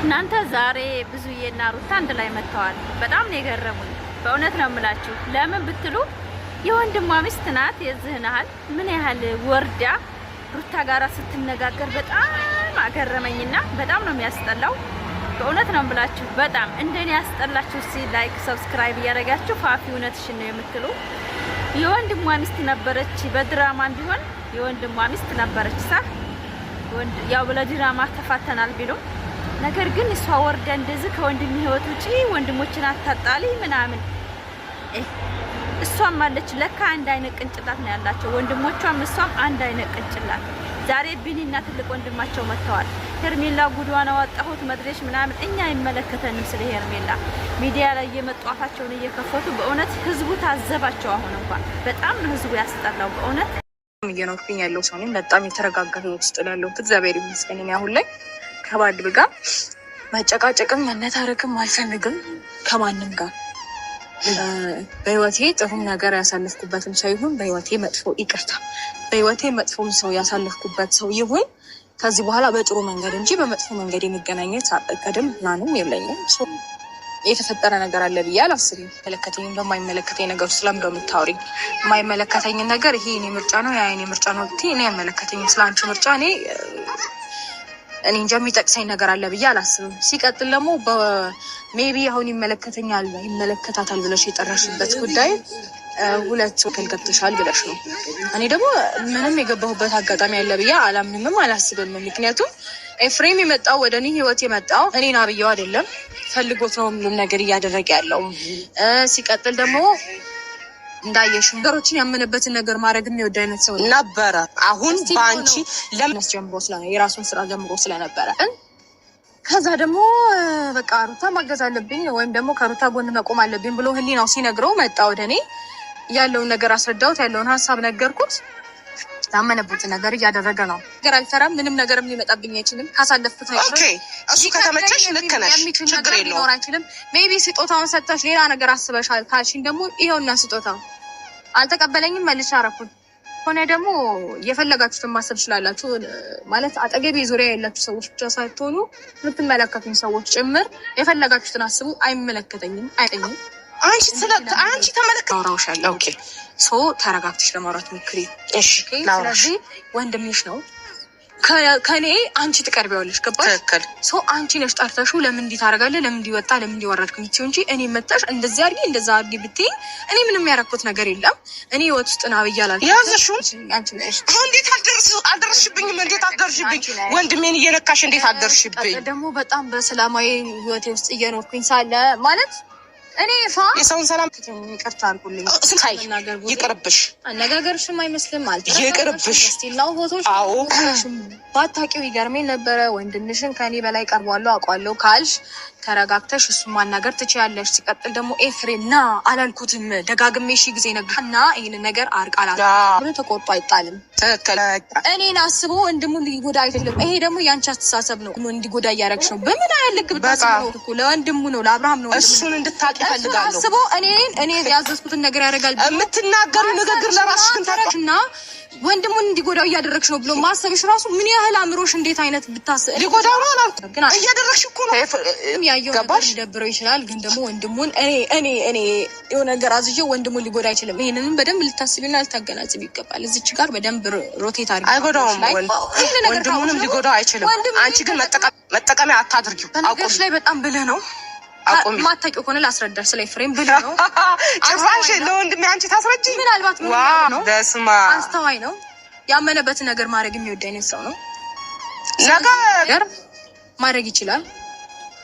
እናንተ ዛሬ ብዙዬና ሩታ አንድ ላይ መጥተዋል። በጣም ነው የገረሙኝ። በእውነት ነው የምላችሁ። ለምን ብትሉ የወንድሟ ሚስት ናት። የዚህን ያህል ምን ያህል ወርዳ ሩታ ጋራ ስትነጋገር በጣም አገረመኝና በጣም ነው የሚያስጠላው። በእውነት ነው የምላችሁ። በጣም እንደኔ ያስጠላችሁ ላይክ ሰብስክራይብ እያደረጋችሁ ፋፊ እውነትሽን ነው የምትሉ የወንድሟ ሚስት ነበረች። በድራማም ቢሆን የወንድሟ ሚስት ነበረች። ያው ለድራማ ተፋተናል ቢሉም ነገር ግን እሷ ወርዳ እንደዚህ ከወንድም ህይወት ውጪ ወንድሞችን አታጣሊ ምናምን እሷም አለች። ለካ አንድ አይነት ቅንጭላት ነው ያላቸው ወንድሞቿም እሷም አንድ አይነት ቅንጭላት። ዛሬ ቢኒና ትልቅ ወንድማቸው መጥተዋል። ሄርሜላ ጉዷን አወጣሁት መድረሽ ምናምን እኛ አይመለከተንም። ስለ ሄርሜላ ሚዲያ ላይ እየመጡ አፋቸውን እየከፈቱ በእውነት ህዝቡ ታዘባቸው። አሁን እንኳን በጣም ነው ህዝቡ ያስጠላው በእውነት። እየኖርኩኝ ያለው ሰው ነኝ። በጣም የተረጋጋ ህይወት ውስጥ ያለው እግዚአብሔር ይመስገን። አሁን ላይ ከባድ ጋር መጨቃጨቅም መነታረክም አልፈልግም ከማንም ጋር። በህይወቴ ጥሩ ነገር ያሳለፍኩበትም ሰው ይሁን በህይወቴ መጥፎ ይቅርታ በህይወቴ መጥፎም ሰው ያሳለፍኩበት ሰው ይሁን ከዚህ በኋላ በጥሩ መንገድ እንጂ በመጥፎ መንገድ የሚገናኘት አቀድም ናንም የለኝም። የተፈጠረ ነገር አለ ብዬ አላስብም። መለከተኝም በማይመለከተኝ ነገር ውስጥ ለምዶ የምታወሪኝ የማይመለከተኝን ነገር ይሄ እኔ ምርጫ ነው ያ እኔ ምርጫ ነው እኔ አይመለከተኝም። ስለ አንቺ ምርጫ እኔ እንጃ የሚጠቅሰኝ ነገር አለ ብዬ አላስብም። ሲቀጥል ደግሞ ሜቢ አሁን ይመለከተኛል ይመለከታታል ብለሽ የጠራሽበት ጉዳይ ሁለት ወከል ገብተሻል ብለሽ ነው። እኔ ደግሞ ምንም የገባሁበት አጋጣሚ አለ ብዬ አላምንም አላስብም። ምክንያቱም ኤፍሬም የመጣው ወደ እኔ ህይወት የመጣው እኔን አብየው አይደለም ፈልጎት ነው ሁሉም ነገር እያደረገ ያለው። ሲቀጥል ደግሞ እንዳየሽ ነገሮችን ያመነበትን ነገር ማድረግ የሚወድ አይነት ሰው ነበረ። አሁን ባንቺ ለምን ጀምሮ የራሱን ስራ ጀምሮ ስለነበረ ከዛ ደግሞ በቃ ሩታ ማገዝ አለብኝ ወይም ደግሞ ከሩታ ጎን መቆም አለብኝ ብሎ ህሊናው ሲነግረው መጣ ወደ እኔ። ያለውን ነገር አስረዳሁት፣ ያለውን ሀሳብ ነገርኩት። ያመነበት ነገር እያደረገ ነው። ነገር አልፈራም። ምንም ነገርም ሊመጣብኝ አይችልም። ካሳለፍኩት ነገር ኦኬ እሱ ከተመቸሽ ልክ ነሽ፣ ችግር የለውም። አይችልም ሜቢ ስጦታውን ሰጥተሽ ሌላ ነገር አስበሻል ካልሽኝ ደግሞ ይሄውና ስጦታው አልተቀበለኝም መልሼ አረኩት። ሆነ ደግሞ የፈለጋችሁትን ማሰብ ትችላላችሁ። ማለት አጠገቤ ዙሪያ ያላችሁ ሰዎች ብቻ ሳይሆኑ የምትመለከቱኝ ሰዎች ጭምር የፈለጋችሁትን አስቡ። አይመለከተኝም አይጠኝም። አንቺ ተመለከታውሻለሁ። ኦኬ ሶ ተረጋግተሽ ለማውራት ሞክሪ እሺ። ስለዚህ ወንድምሽ ነው ከኔ አንቺ ትቀርቢዋለሽ። ገባሽ? ትክክል። ሶ አንቺ ነሽ ጠርተሽው ለምን እንዲህ ታደርጋለህ ለምን እንዲወጣ ለምን እንዲወረድክ ምትይው እንጂ እኔ መጣሽ እንደዚህ አድርጊ እንደዛ አድርጊ ብትይ እኔ ምንም ያረኩት ነገር የለም። እኔ ህይወት ውስጥ ና ብያላል ያዘሽው አንቺ ነሽ። እንዴት አልደረስሽብኝም? እንዴት አልደረስሽብኝ? ወንድሜን እየነካሽ እንዴት አልደረስሽብኝ? ደግሞ በጣም በሰላማዊ ህይወቴ ውስጥ እየኖርኩኝ ሳለ ማለት እኔ የሰውን ሰላም ይቅርታ አድርጉልኝ። ይቅርብሽ። አነጋገርሽም አይመስልም ይቅርብሽ። ስቲላው ፎቶሽ ባታውቂው ይገርመኝ ነበረ። ወንድምሽን ከኔ በላይ ቀርቧለሁ አውቃለሁ ካልሽ ተረጋግተሽ እሱ ማናገር ትችያለሽ። ሲቀጥል ደግሞ ኤፍሬም ና አላልኩትም ደጋግሜ ሺ ጊዜ ነግርና ይሄን ነገር አርቃላ ብሎ ተቆርጦ አይጣልም። ትክክል። እኔን አስቦ ወንድሙን ሊጎዳ አይደለም። ይሄ ደግሞ ያንቺ አስተሳሰብ ነው። እንዲጎዳ እያደረግሽ ነው። በምን አይልክ ብታስበው እኮ ለወንድሙ ነው ለአብርሃም ነው። እሱን እንድታቂ ፈልጋለሁ። አስቦ እኔ ያዘዝኩትን ነገር ያደርጋል። የምትናገሩ ንግግር ለራስሽ ተረክና ወንድሙን እንዲጎዳው እያደረግሽ ነው ብሎ ማሰብሽ ራሱ ምን ያህል አምሮሽ እንዴት አይነት ብታስብ ሊጎዳው ነው አላልኩም፣ ግን እያደረግሽ እኮ ነው። ያየው ነገር ሊደብረው ይችላል፣ ግን ደግሞ ወንድሙን እኔ የሆነ ነገር አዝዤው ወንድሙን ሊጎዳ አይችልም። ይሄንንም በደንብ ልታስቢና ልታገናዝብ ይገባል። እዚች ጋር በደንብ ሮቴት አድርጊ። አይጎዳውም፣ ወንድሙንም ሊጎዳው አይችልም። አንቺ ግን መጠቀሚያ አታድርጊው። በነገርሽ ላይ በጣም ብልህ ነው። ማታውቂው ከሆነ ላስረዳሽ። ስለ ኤፍሬም ብልህ ነው። ጭራሽ ለወንድሜ አንቺ ታስረጂኝ። ምናልባት ነው በስማ አስተዋይ ነው። ያመነበትን ነገር ማድረግ የሚወድ አይነት ሰው ነው። ነገር ማድረግ ይችላል።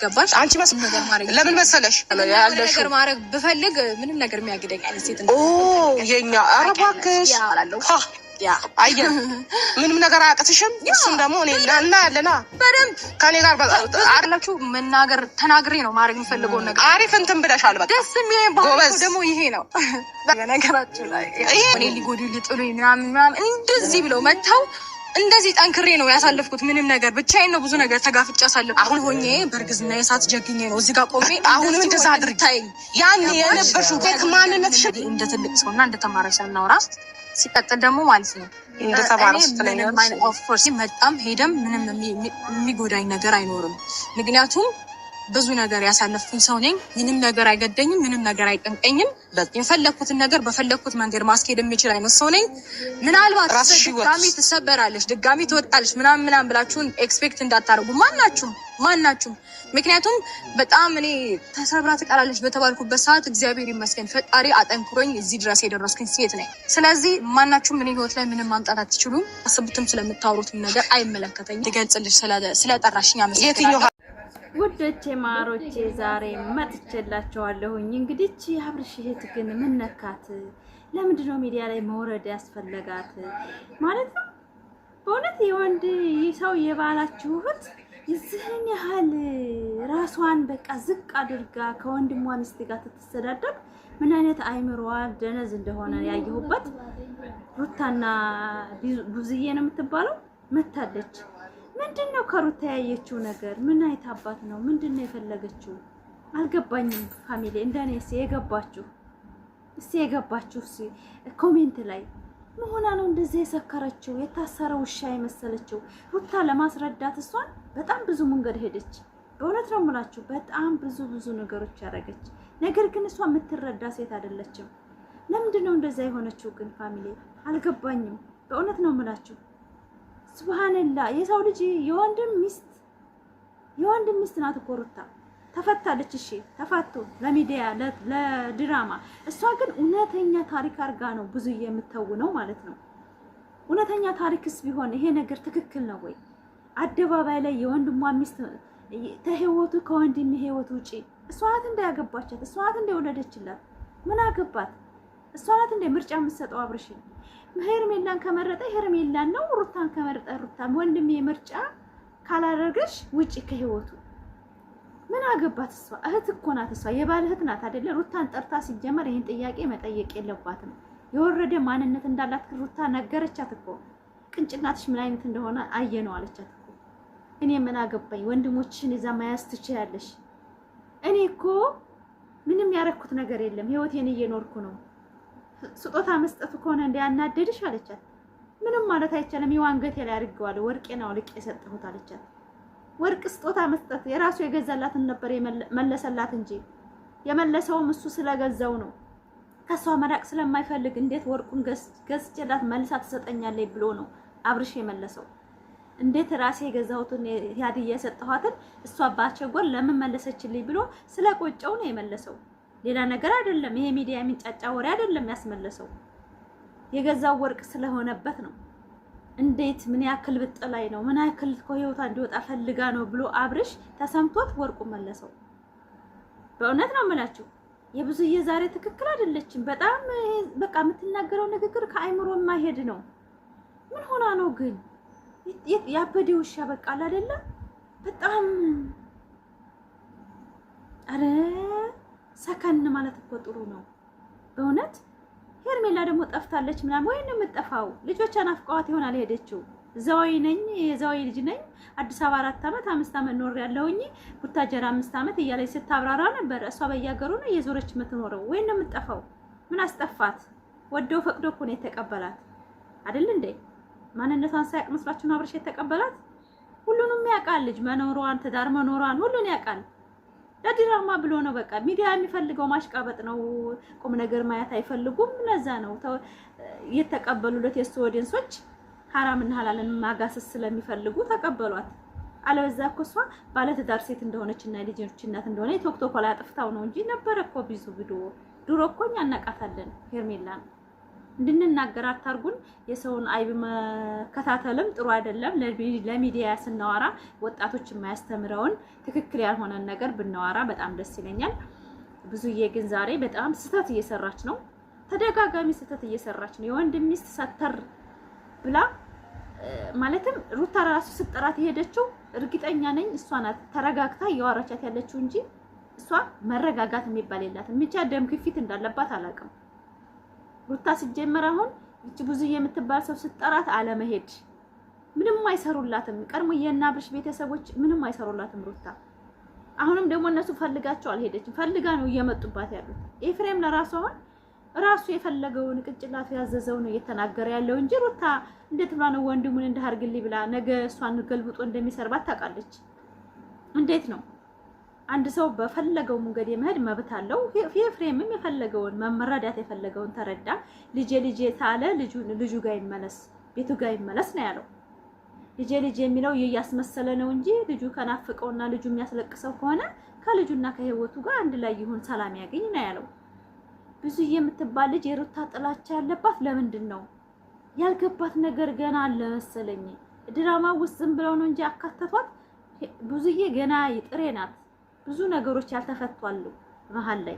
ገባሽ? አንቺ ነገር ማድረግ ለምን መሰለሽ ያለሽ ነገር ማድረግ ብፈልግ ምንም ነገር የሚያግደኝ አይነት ሴት ነው። የኛ ኧረ እባክሽ አየህ ምንም ነገር አያቅትሽም። እሱም ደግሞ እኔ እና ያለና በደንብ ከኔ ጋር አላችሁ መናገር ተናግሬ ነው ማድረግ የምፈልገው ነገር። አሪፍ እንትን ብለሻል። በቃ ደስ የሚለኝ ባለው ደግሞ ይሄ ነው። በነገራችሁ ላይ እኔ ሊጎዱ ሊጥሉኝ ምናምን እንደዚህ ብለው መተው እንደዚህ ጠንክሬ ነው ያሳለፍኩት። ምንም ነገር ብቻዬን ነው ብዙ ነገር ተጋፍጬ ያሳለፍኩት። አሁን ሆኜ በእርግዝና የሳት ጀግኜ ነው እዚህ ጋር ቆሜ አሁንም እንደዛ አድርጊ። ያን የነበርሽው ማንነትሽ እንደ ትልቅ ሰውና እንደ ተማረ ሰው እናውራ። ሲቀጥል ደግሞ ማለት ነው እንደተባረስ ስለኔ ኦፍ ኮርስ መጣም ሄደም ምንም የሚጎዳኝ ነገር አይኖርም። ምክንያቱም ብዙ ነገር ያሳለፍኩኝ ሰው ነኝ። ምንም ነገር አይገደኝም፣ ምንም ነገር አይቀንቀኝም። የፈለኩትን ነገር በፈለኩት መንገድ ማስኬድ የሚችል አይነት ሰው ነኝ። ምናልባት ድጋሚ ትሰበራለች፣ ድጋሚ ትወጣለች ምናምን ብላችሁን ኤክስፔክት እንዳታደርጉ ማናችሁም። ምክንያቱም በጣም እኔ ተሰብራ ትቀራለች በተባልኩበት ሰዓት እግዚአብሔር ይመስገን ፈጣሪ አጠንክሮኝ እዚህ ድረስ የደረስኩኝ ሴት ነኝ። ስለዚህ ማናችሁም እኔ ህይወት ላይ ምንም ማምጣት አትችሉም። አስቡትም ስለምታወሩትም ነገር አይመለከተኝም። ልገልጽልሽ ስለጠራሽኝ አመሰግናለሁ። ውዶቼ ማሮቼ ዛሬ መጥቼላችኋለሁኝ። እንግዲህ የአብርሽ እህት ግን ምን ነካት? ለምንድን ነው ሚዲያ ላይ መውረድ ያስፈለጋት ማለት ነው? በእውነት የወንድ ሰው የባላችሁ እህት የዚህን ያህል ራሷን በቃ ዝቅ አድርጋ ከወንድሟ ሚስት ጋር ትተዳደር ምን አይነት አይምሮዋ ደነዝ እንደሆነ ያየሁበት። ሩታና ቡዝዬ ነው የምትባለው መታለች። ምንድነው ከሩታ ያየችው ነገር? ምን አይታባት ነው? ምንድነው የፈለገችው? አልገባኝም። ፋሚሊ እንደኔስ የገባችሁ ኮሜንት ላይ መሆና ነው እንደዚህ የሰከረችው የታሰረ ውሻ የመሰለችው ሩታ ለማስረዳት እሷን በጣም ብዙ መንገድ ሄደች። በእውነት ነው የምላችሁ በጣም ብዙ ነገሮች ያደረገች። ነገር ግን እሷ የምትረዳ ሴት አይደለችም። ለምንድነው እንደዛ የሆነችው ግን ፋሚሊ አልገባኝም። በእውነት ነው የምላችሁ ሱብሃንአላህ የሰው ልጅ የወንድም ሚስት ናት እኮ ሩታ ተፈታለች። እሺ ተፋቱ ለሚዲያ ለድራማ። እሷ ግን እውነተኛ ታሪክ አርጋ ነው ብዙ የምትተውነው ማለት ነው። እውነተኛ ታሪክስ ቢሆን ይሄ ነገር ትክክል ነው ወይ? አደባባይ ላይ የወንድሟ ሚስት ተህይወቱ ከወንድም ህይወት ውጪ እሷ ናት እንዳያገባቻት፣ እሷ ናት እንደወለደችላት። ምን አገባት? እሷ ናት እንደ ምርጫ የምትሰጠው አብርሽን። ሄርሜላን ከመረጠ ሄርሜላን ነው፣ ሩታን ከመረጠ ሩታን። ወንድሜ ምርጫ ካላደረገሽ ውጪ ከህይወቱ። ምን አገባት? እሷ እህት እኮ ናት። እሷ የባል እህት ናት አይደለ? ሩታን ጠርታ ሲጀመር ይሄን ጥያቄ መጠየቅ የለባትም። የወረደ ማንነት እንዳላት ሩታ ነገረቻት እኮ። ቅንጭናትሽ ምን አይነት እንደሆነ አየነው አለቻት እኮ። እኔ ምን አገባኝ? ወንድሞችሽን እዛ ማያዝ ትችያለሽ። እኔ እኮ ምንም ያረኩት ነገር የለም፣ ህይወቴን እየኖርኩ ነው። ስጦታ መስጠት ከሆነ እንዲያናደድሽ አለቻት። ምንም ማለት አይቻልም። ይዋንገቴ ላይ አድርገዋለሁ፣ ወርቄን አውልቄ የሰጠሁት አለቻት። ወርቅ ስጦታ መስጠት የራሱ የገዛላትን ነበር መለሰላት እንጂ የመለሰውም እሱ ስለገዛው ነው። ከሷ መራቅ ስለማይፈልግ እንዴት ወርቁን ገዝቼላት መልሳ ትሰጠኛለች ብሎ ነው አብርሽ የመለሰው። እንዴት ራሴ የገዛሁትን ያድዬ የሰጠኋትን እሷ ባቸጎል ለምን መለሰችልኝ ብሎ ስለቆጨው ነው የመለሰው። ሌላ ነገር አይደለም። ይሄ ሚዲያ የሚንጫጫ ወሬ አይደለም ያስመለሰው። የገዛው ወርቅ ስለሆነበት ነው። እንዴት ምን ያክል ብጥላይ ነው ምን ያክል ከህይወቷ እንዲወጣ ፈልጋ ነው ብሎ አብርሽ ተሰምቶት ወርቁ መለሰው። በእውነት ነው የምላችሁ የብዙዬ ዛሬ ትክክል አይደለችም። በጣም በቃ የምትናገረው ንግግር ከአይምሮ የማይሄድ ነው። ምን ሆና ነው ግን ያበደ ውሻ በቃ አይደለ? በጣም አረ ሰከን ማለት እኮ ጥሩ ነው በእውነት። ሄርሜላ ደግሞ ጠፍታለች ምናምን ወይ ነው የምትጠፋው? ልጆቿን አፍቀዋት ይሆናል ሄደችው። ዘዋይ ነኝ የዘዋይ ልጅ ነኝ አዲስ አበባ 4 ዓመት 5 ዓመት ኖር ያለውኝ ቡታጀራ 5 ዓመት እያለች ስታብራራ ነበር። እሷ በያገሩ ነው የዞረች የምትኖረው። ወይ ነው የምትጠፋው? ምን አስጠፋት? ወደው ፈቅዶ እኮ ነው የተቀበላት አይደል እንዴ? ማንነቷን ሳያቅ መስሏችሁ ነው አብርሽ የተቀበላት? ሁሉንም ያውቃል። ልጅ መኖሯን ትዳር መኖሯን ሁሉን ያውቃል። ለድራማ ብሎ ነው በቃ። ሚዲያ የሚፈልገው ማሽቃበጥ ነው። ቁም ነገር ማየት አይፈልጉም። ለዛ ነው የተቀበሉለት የሱ ኦዲየንሶች ሐራምና ሐላልን ማጋሰስ ስለሚፈልጉ ተቀበሏት። አለበዛ እኮ እሷ ባለትዳር ሴት እንደሆነችና ልጆች እናት እንደሆነ ቶክቶክ ላይ አጥፍታው ነው እንጂ ነበረ እኮ ቢዙ ቪዲዮ። ድሮ እኮ እኛ እናቃታለን ሄርሜላን። እንድንናገር አታርጉን። የሰውን አይብ መከታተልም ጥሩ አይደለም። ለሚዲያ ስናወራ ወጣቶች የማያስተምረውን ትክክል ያልሆነን ነገር ብናወራ በጣም ደስ ይለኛል። ብዙዬ ግን ዛሬ በጣም ስህተት እየሰራች ነው። ተደጋጋሚ ስህተት እየሰራች ነው። የወንድ ሚስት ሰተር ብላ ማለትም ሩታ ራሱ ስጥራት የሄደችው እርግጠኛ ነኝ እሷ ናት ተረጋግታ እያወራቻት ያለችው እንጂ እሷ መረጋጋት የሚባል የላትም። ብቻ ደም ግፊት እንዳለባት አላውቅም። ሩታ ሲጀመር አሁን እቺ ብዙዬ የምትባል ሰው ስጠራት አለመሄድ ምንም አይሰሩላትም። ቀድሞ የናብርሽ ቤተሰቦች ምንም አይሰሩላትም ሩታ። አሁንም ደግሞ እነሱ ፈልጋቸው አልሄደችም። ፈልጋ ነው እየመጡባት ያሉት። ኤፍሬም ለራሱ አሁን ራሱ የፈለገውን ቅጭላቱ ያዘዘው ነው እየተናገረ ያለው እንጂ ሩታ እንዴት ብላ ነው ወንድሙን እንዳርግልኝ ብላ ነገ እሷን ገልብጦ እንደሚሰርባት ታውቃለች። እንዴት ነው አንድ ሰው በፈለገው መንገድ የመሄድ መብት አለው። ኤፍሬምም የፈለገውን መረዳት የፈለገውን ተረዳ። ልጄ ታለ ልጁ ጋር ይመለስ፣ ቤቱ ጋር ይመለስ ነው ያለው። ልጄ የሚለው እያስመሰለ ነው እንጂ ልጁ ከናፍቀውና ልጁ የሚያስለቅሰው ከሆነ ከልጁና ከህይወቱ ጋር አንድ ላይ ይሁን፣ ሰላም ያገኝ ነው ያለው። ብዙዬ የምትባል ልጅ የሩታ ጥላቻ ያለባት ለምንድን ነው ያልገባት ነገር ገና አለ መሰለኝ። ድራማ ውስጥ ዝም ብለው ነው እንጂ አካተቷት። ብዙዬ ገና ጥሬ ናት። ብዙ ነገሮች ያልተፈቷሉ መሀል ላይ።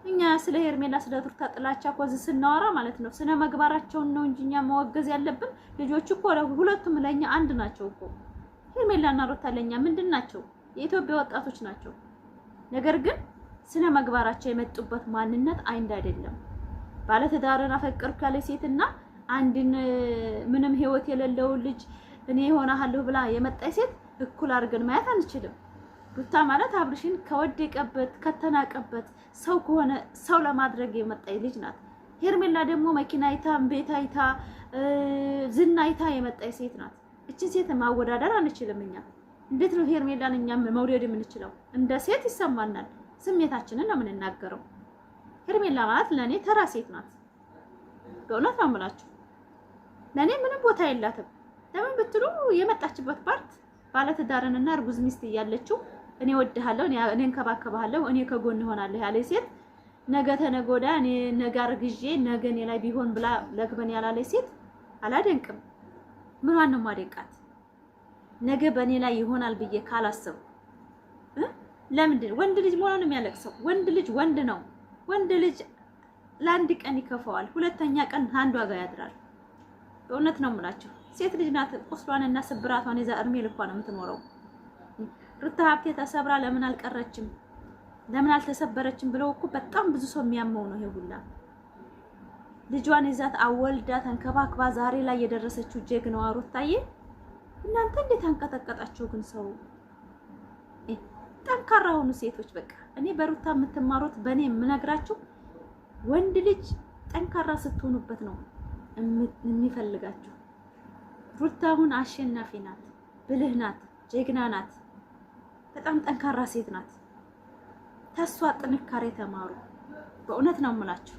እኛ ስለ ሄርሜላ ስለ ሩታ ጥላቻ ኮዝ ስናወራ ማለት ነው ስነ መግባራቸውን ነው እንጂ እኛ መወገዝ ያለብን። ልጆቹ እኮ ሁለቱም ለኛ አንድ ናቸው እኮ። ሄርሜላና ሩታ ለኛ ምንድን ናቸው? የኢትዮጵያ ወጣቶች ናቸው። ነገር ግን ስነ መግባራቸው የመጡበት ማንነት አንድ አይደለም። ባለትዳርን አፈቀርኩ ያለ ሴትና አንድን ምንም ህይወት የሌለው ልጅ እኔ ሆናለሁ ብላ የመጣች ሴት እኩል አድርገን ማየት አንችልም። ሩታ ማለት አብርሽን ከወደቀበት ከተናቀበት ሰው ከሆነ ሰው ለማድረግ የመጣች ልጅ ናት። ሄርሜላ ደግሞ መኪና አይታ ቤት አይታ ዝና አይታ የመጣች ሴት ናት። እቺን ሴት ማወዳደር አንችልም እኛ። እንዴት ነው ሄርሜላን እኛ መውደድ የምንችለው? እንደ ሴት ይሰማናል፣ ስሜታችንን ነው የምንናገረው። ሄርሜላ ማለት ለኔ ተራ ሴት ናት። በእውነት ነው የምላችሁ፣ ለኔ ምንም ቦታ የላትም። ለምን ብትሉ የመጣችበት ፓርት ባለትዳርንና እርጉዝ ሚስት እያለችው እኔ ወድሃለሁ፣ እኔ እንከባከባለሁ፣ እኔ ከጎን እሆናለሁ ያለ ሴት ነገ ተነገ ወዲያ እኔ ነገ አርግዤ ነገ እኔ ላይ ቢሆን ብላ ለግበን ያላለች ሴት አላደንቅም። ምኗን ነው ማደንቃት? ነገ በእኔ ላይ ይሆናል ብዬ ካላሰብ ለምንድን ወንድ ልጅ መሆኑን የሚያለቅሰው? ወንድ ልጅ ወንድ ነው። ወንድ ልጅ ለአንድ ቀን ይከፋዋል፣ ሁለተኛ ቀን አንዷ ጋር ያድራል። በእውነት ነው የምላችሁ። ሴት ልጅ ናት። ቁስሏንና ስብራቷን ይዛ እድሜ ልኳን የምትኖረው። ሩታ ሀብቴ ተሰብራ ለምን አልቀረችም ለምን አልተሰበረችም ብለው እኮ በጣም ብዙ ሰው የሚያመው ነው። ይሄ ሁላ ልጇን ይዛት አወልዳ ተንከባክባ ዛሬ ላይ የደረሰችው ጀግናዋ ሩታዬ፣ እናንተ እንዴት አንቀጠቀጣችሁ ግን ሰው? ጠንካራ ሆኑ ሴቶች። በቃ እኔ በሩታ የምትማሩት በእኔ የምነግራችሁ ወንድ ልጅ ጠንካራ ስትሆኑበት ነው የሚፈልጋችሁ። ሩታ አሁን አሸናፊ ናት፣ ብልህ ናት፣ ጀግና ናት፣ በጣም ጠንካራ ሴት ናት። ተሷ ጥንካሬ ተማሩ። በእውነት ነው የምላችሁ።